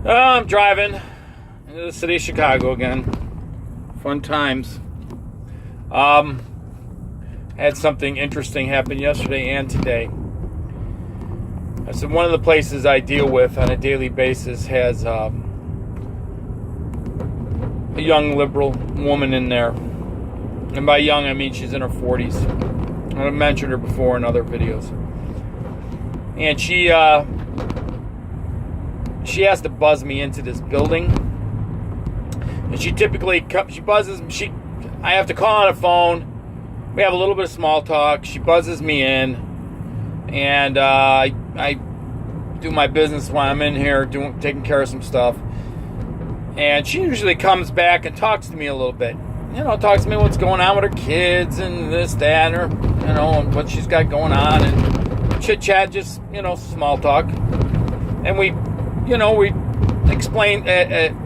I'm driving into the city of Chicago again. Fun times. Had something interesting happen yesterday and today. I said one of the places I deal with on a daily basis has a young liberal woman in there. And by young, I mean she's in her 40s. I've mentioned her before in other videos. And she has to buzz me into this building. And she typically buzzes. I have to call on a phone. We have a little bit of small talk. She buzzes me in, and I do my business while I'm in here, taking care of some stuff. And she usually comes back and talks to me a little bit. Talks to me what's going on with her kids and this, that, and her, and what she's got going on, and chit chat, just small talk. And we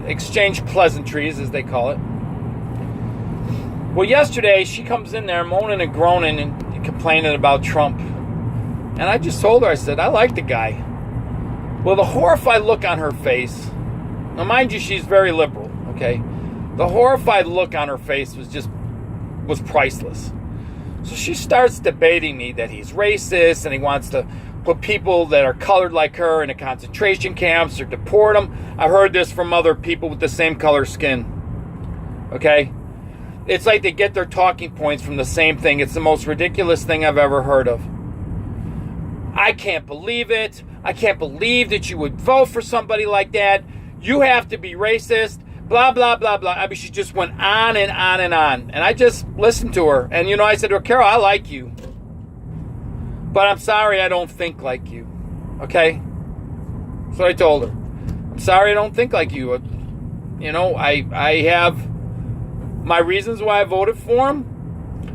exchange pleasantries, as they call it. Well, yesterday she comes in there moaning and groaning and complaining about Trump. And I just told her, I said, I like the guy. Well, the horrified look on her face, now mind you, she's very liberal, okay? The horrified look on her face was priceless. So she starts debating me that he's racist and he wants to put people that are colored like her into concentration camps or deport them. I've heard this from other people with the same color skin. Okay? It's like they get their talking points from the same thing. It's the most ridiculous thing I've ever heard of. I can't believe it. I can't believe that you would vote for somebody like that. You have to be racist. Blah, blah, blah, blah. I mean, she just went on and on and on. And I just listened to her. And, I said to her, Carol, I like you. But I'm sorry I don't think like you. Okay? That's what I told her. I'm sorry I don't think like you. I have my reasons why I voted for him.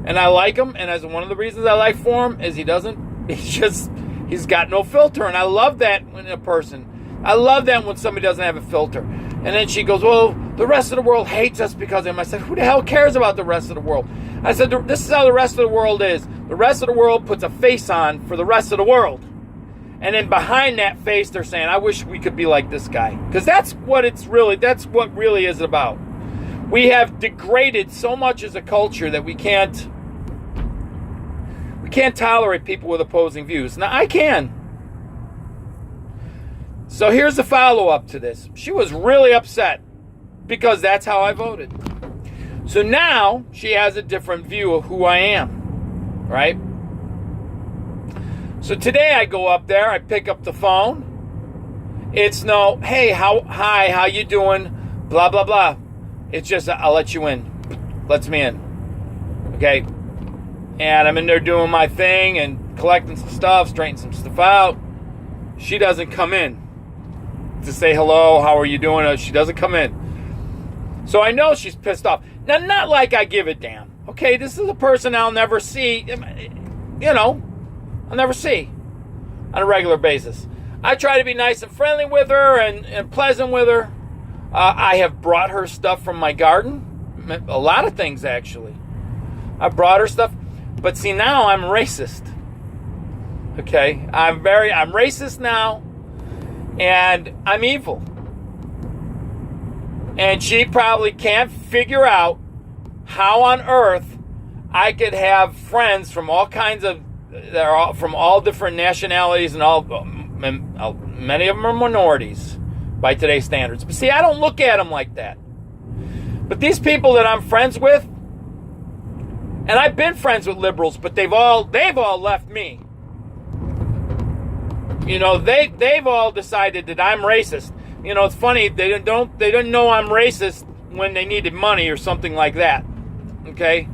And I like him. And as one of the reasons I like for him is he's got no filter. And I love that in a person. I love that when somebody doesn't have a filter. And then she goes, well, the rest of the world hates us because of him. I said, who the hell cares about the rest of the world? I said, this is how the rest of the world is. The rest of the world puts a face on for the rest of the world. And then behind that face, they're saying, I wish we could be like this guy. Because that's what really is about. We have degraded so much as a culture that we can't tolerate people with opposing views. Now, I can. So here's the follow-up to this. She was really upset because that's how I voted. So now she has a different view of who I am, right? So today I go up there, I pick up the phone. It's no, hey, hi, how you doing? Blah, blah, blah. It's just, I'll let you in. Lets me in. Okay? And I'm in there doing my thing and collecting some stuff, straightening some stuff out. She doesn't come in to say hello, how are you doing? She doesn't come in. So I know she's pissed off. Now, not like I give a damn. Okay, this is a person I'll never see, I'll never see on a regular basis. I try to be nice and friendly with her and pleasant with her. I have brought her stuff from my garden. A lot of things, actually. I brought her stuff. But see, now I'm racist. Okay? I'm racist now. And I'm evil. And she probably can't figure out how on earth I could have friends from all kinds of, from all different nationalities and many of them are minorities by today's standards. But see, I don't look at them like that. But these people that I'm friends with, and I've been friends with liberals, but they've all left me. They've all decided that I'm racist. It's funny, they didn't know I'm racist when they needed money or something like that. Okay?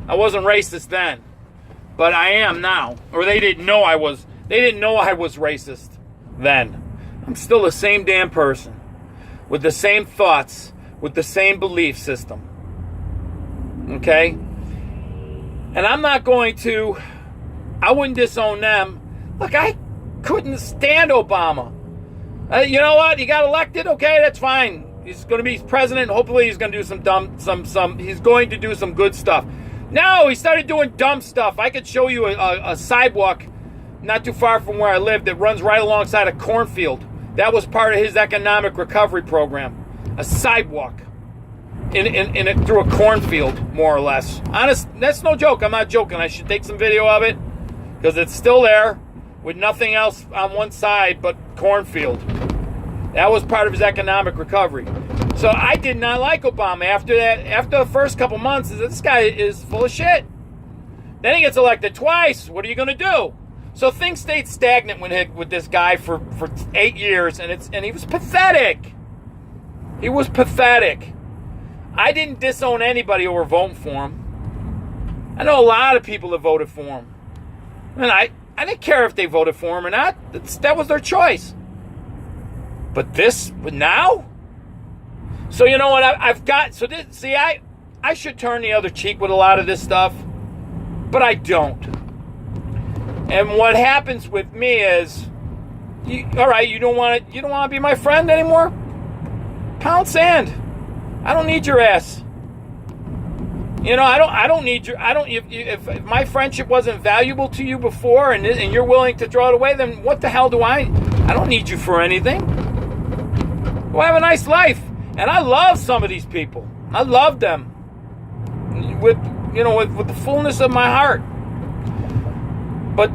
I wasn't racist then. But I am now. Or they didn't know I was racist then. I'm still the same damn person. With the same thoughts, with the same belief system. Okay? And I'm not going to, I wouldn't disown them. Look, I couldn't stand Obama. You know what? He got elected. Okay, that's fine. He's going to be president. Hopefully, he's going to do he's going to do some good stuff. No, he started doing dumb stuff. I could show you a sidewalk not too far from where I live that runs right alongside a cornfield That was part of his economic recovery program. A sidewalk through a cornfield, more or less. Honest, that's no joke. I'm not joking. I should take some video of it because it's still there with nothing else on one side but cornfield. That was part of his economic recovery. So I did not like Obama. After the first couple months, this guy is full of shit. Then he gets elected twice. What are you going to do? So things stayed stagnant with this guy for 8 years, and he was pathetic. He was pathetic. I didn't disown anybody over voting for him. I know a lot of people that voted for him. And I didn't care if they voted for him or not. That was their choice. But now? So you know what I should turn the other cheek with a lot of this stuff, but I don't. And what happens with me is, all right, you don't want to be my friend anymore? Pound sand. I don't need your ass. You know, I don't need your. If my friendship wasn't valuable to you before, and you're willing to throw it away, then what the hell do I don't need you for anything. Well, have a nice life, and I love some of these people. I love them with the fullness of my heart. But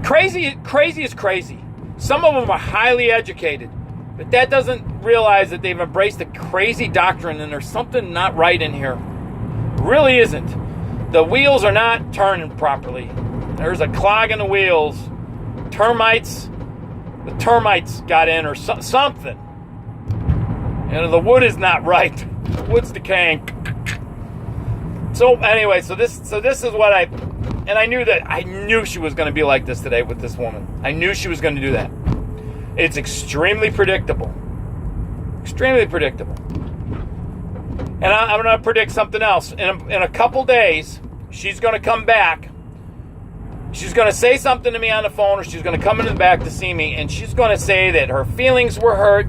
crazy is crazy. Some of them are highly educated, but that doesn't realize that they've embraced a crazy doctrine, and there's something not right in here. Really isn't. The wheels are not turning properly. There's a clog in the wheels. The termites got in or something. The wood is not right. The wood's decaying. So anyway, so this is what I knew she was going to be like this today with this woman. I knew she was going to do that. It's extremely predictable. Extremely predictable. And I'm going to predict something else. In a couple days, she's going to come back. She's going to say something to me on the phone, or she's going to come in the back to see me, and she's going to say that her feelings were hurt,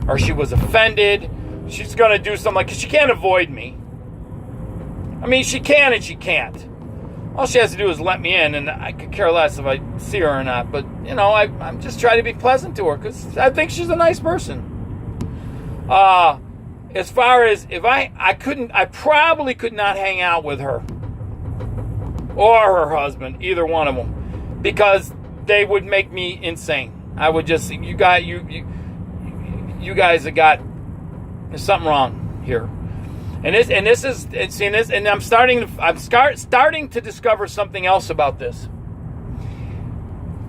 or she was offended. She's going to do something because she can't avoid me. I mean, she can and she can't. All she has to do is let me in, and I could care less if I see her or not. But, I'm just trying to be pleasant to her because I think she's a nice person. As far as if I probably could not hang out with her or her husband, either one of them, because they would make me insane. I would just, you guys have got, there's something wrong here. And I'm starting to discover something else about this.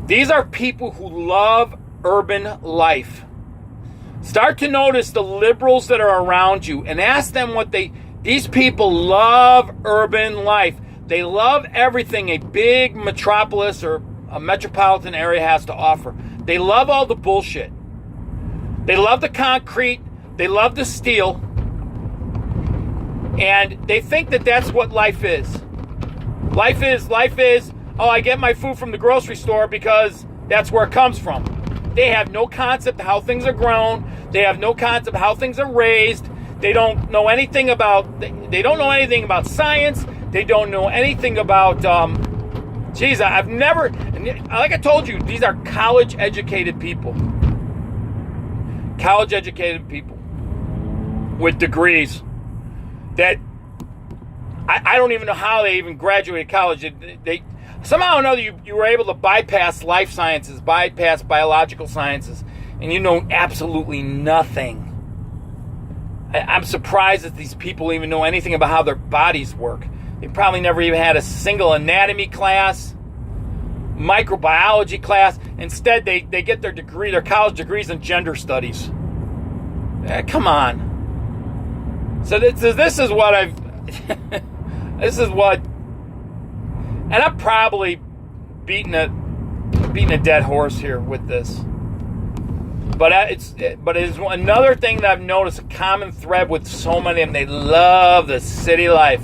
These are people who love urban life. Start to notice the liberals that are around you and ask them these people love urban life. They love everything a big metropolis or a metropolitan area has to offer. They love all the bullshit. They love the concrete. They love the steel. And they think that that's what life is. Life is, I get my food from the grocery store because that's where it comes from. They have no concept of how things are grown. They have no concept of how things are raised. They don't know anything about science. They don't know anything about, I've never, like I told you, these are college-educated people. College-educated people with degrees that I don't even know how they even graduated college. They somehow or another you were able to bypass life sciences, bypass biological sciences, and you know absolutely nothing. I'm surprised that these people even know anything about how their bodies work. They probably never even had a single anatomy class, microbiology class. Instead, they get their college degrees in gender studies. Come on. So this is what and I'm probably beating a dead horse here with this. But it's another thing that I've noticed, a common thread with so many of them. They love the city life.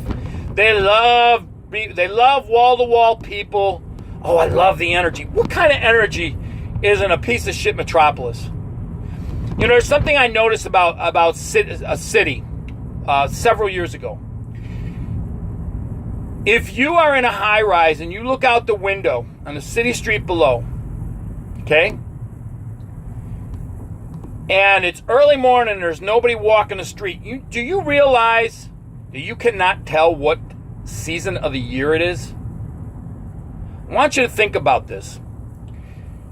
They love wall-to-wall people. Oh, I love the energy. What kind of energy is in a piece of shit metropolis? There's something I noticed about a city several years ago. If you are in a high-rise and you look out the window on the city street below, okay? and it's early morning, there's nobody walking the street. Do you realize that you cannot tell what season of the year it is? I want you to think about this.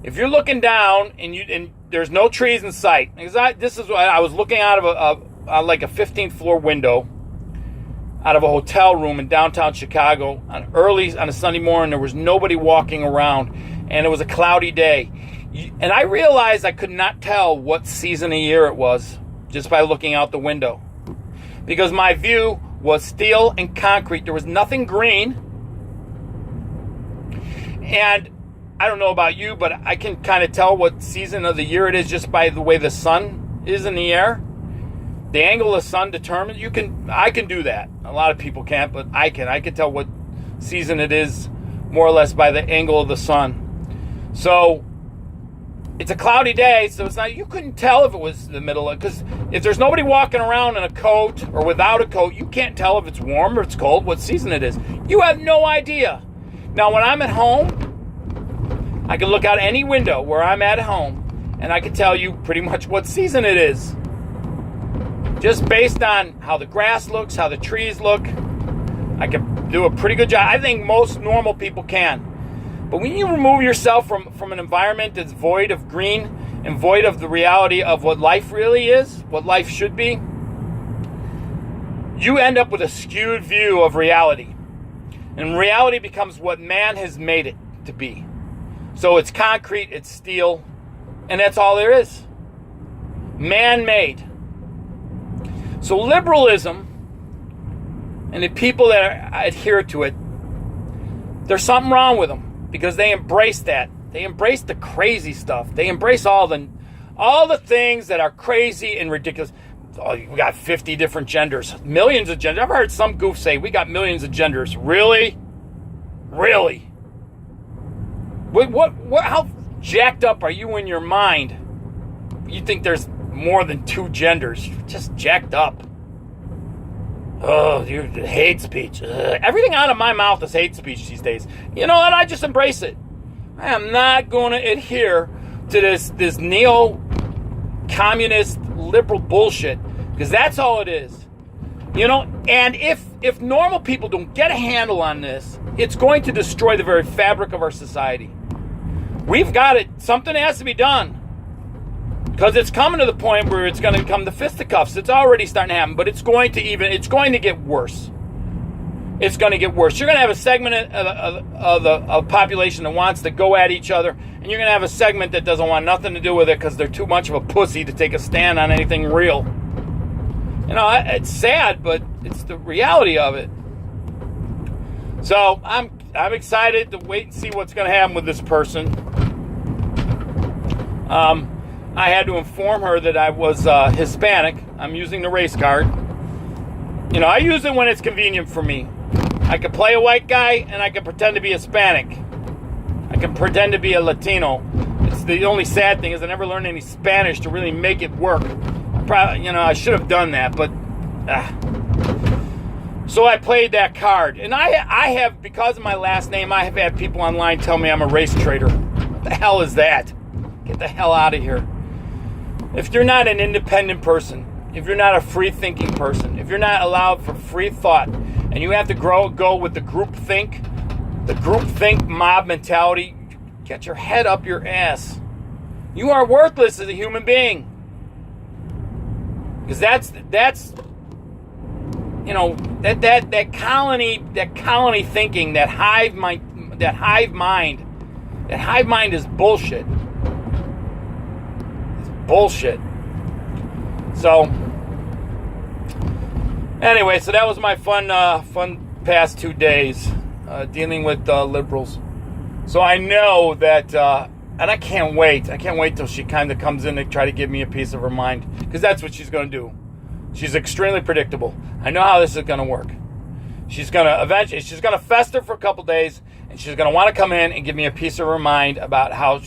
If you're looking down and there's no trees in sight, because this is what I was looking out of like a 15th floor window out of a hotel room in downtown Chicago on a Sunday morning. There was nobody walking around, and it was a cloudy day. And I realized I could not tell what season of year it was just by looking out the window, because my view was steel and concrete. There was nothing green. And I don't know about you, but I can kind of tell what season of the year it is just by the way the sun is in the air. The angle of the sun determines. I can do that. A lot of people can't, but I can. I can tell what season it is more or less by the angle of the sun. So it's a cloudy day, so it's not. You couldn't tell if it was the middle of, because if there's nobody walking around in a coat or without a coat, you can't tell if it's warm or it's cold, what season it is. You have no idea. Now, when I'm at home, I can look out any window where I'm at home, and I can tell you pretty much what season it is. Just based on how the grass looks, how the trees look, I can do a pretty good job. I think most normal people can. But when you remove yourself from an environment that's void of green and void of the reality of what life really is, what life should be, you end up with a skewed view of reality. And reality becomes what man has made it to be. So it's concrete, it's steel, and that's all there is. Man-made. So liberalism and the people that adhere to it, there's something wrong with them, because they embrace that. They embrace the crazy stuff. They embrace all the things that are crazy and ridiculous. Oh, we got 50 different genders, millions of genders. I've heard some goof say we got millions of genders. Really? Really? What? How jacked up are you in your mind? You think there's more than two genders? You're just jacked up. Oh, you hate speech. Everything out of my mouth is hate speech these days. You know what? I just embrace it. I am not going to adhere to this neo-communist liberal bullshit, because that's all it is. You know, and if normal people don't get a handle on this, it's going to destroy the very fabric of our society. We've got it. Something has to be done. Because it's coming to the point where it's going to become the fisticuffs. It's already starting to happen, but it's going to get worse. It's going to get worse. You're going to have a segment of the population that wants to go at each other, and you're going to have a segment that doesn't want nothing to do with it because they're too much of a pussy to take a stand on anything real. You know, it's sad, but it's the reality of it. So I'm excited to wait and see what's going to happen with this person. I had to inform her that I was Hispanic. I'm using the race card. You know, I use it when it's convenient for me. I could play a white guy, and I can pretend to be Hispanic. I can pretend to be a Latino. It's the only sad thing is I never learned any Spanish to really make it work. I should have done that, but so I played that card. And I have, because of my last name, I have had people online tell me I'm a race traitor. What the hell is that? Get the hell out of here. If you're not an independent person, if you're not a free-thinking person, if you're not allowed for free thought, and you have to go with the groupthink mob mentality, get your head up your ass. You are worthless as a human being. Because that's you know, that colony thinking, that hive mind is bullshit. Bullshit. So anyway, so that was my fun past 2 days dealing with liberals. So I know that, and I can't wait till she kind of comes in to try to give me a piece of her mind, because that's what she's going to do. She's extremely predictable. I know how this is going to work. She's going to fester for a couple days, and she's going to want to come in and give me a piece of her mind about how,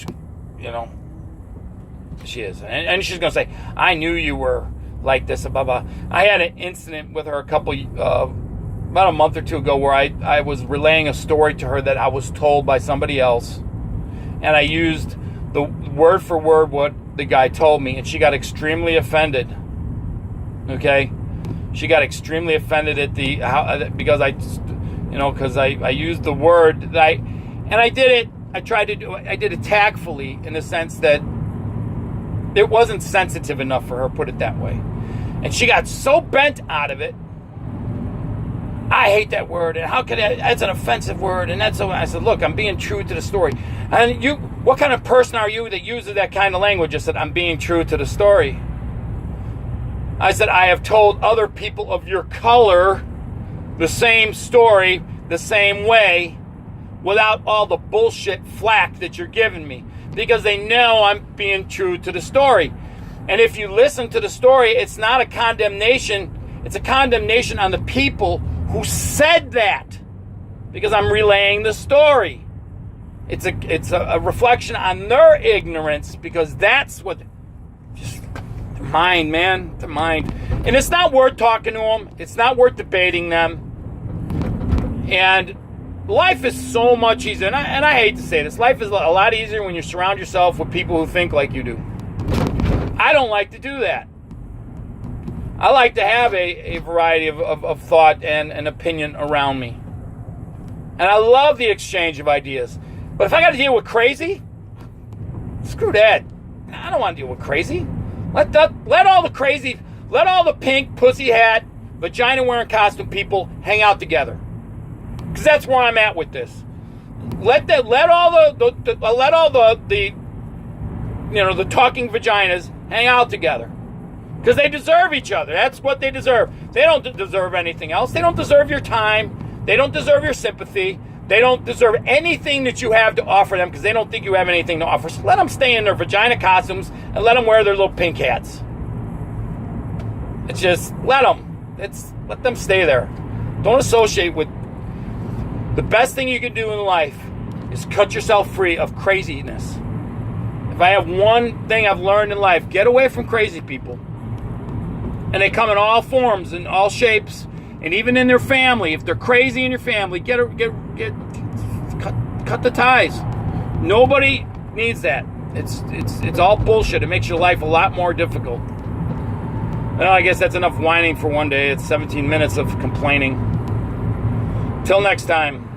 she is. And she's going to say, I knew you were like this, blah, blah. I had an incident with her about a month or two ago where I was relaying a story to her that I was told by somebody else. And I used the word for word what the guy told me, and she got extremely offended. Okay? She got extremely offended at because I used the word that I did it tactfully, in the sense that it wasn't sensitive enough for her, put it that way. And she got so bent out of it. I hate that word, and how could that's an offensive word, and that's so. I said, look, I'm being true to the story. And what kind of person are you that uses that kind of language? I said, I'm being true to the story. I said, I have told other people of your color the same story, the same way, without all the bullshit flack that you're giving me, because they know I'm being true to the story. And if you listen to the story, it's not a condemnation. It's a condemnation on the people who said that, because I'm relaying the story. It's a reflection on their ignorance, because that's what, just the mind, man, the mind. And it's not worth talking to them. It's not worth debating them. And life is so much easier. And I hate to say this. Life is a lot easier when you surround yourself with people who think like you do. I don't like to do that. I like to have a variety of thought and an opinion around me. And I love the exchange of ideas. But if I got to deal with crazy, screw that. I don't want to deal with crazy. Let all the pink pussy hat, vagina wearing costume people hang out together. Because that's where I'm at with this. Let all the talking vaginas hang out together. Because they deserve each other. That's what they deserve. They don't deserve anything else. They don't deserve your time. They don't deserve your sympathy. They don't deserve anything that you have to offer them, because they don't think you have anything to offer. So let them stay in their vagina costumes and let them wear their little pink hats. It's just, let them stay there. Don't associate with. The best thing you can do in life is cut yourself free of craziness. If I have one thing I've learned in life, get away from crazy people. And they come in all forms and all shapes, and even in their family. If they're crazy in your family, cut the ties. Nobody needs that. It's all bullshit. It makes your life a lot more difficult. Well, I guess that's enough whining for one day. It's 17 minutes of complaining. Till next time.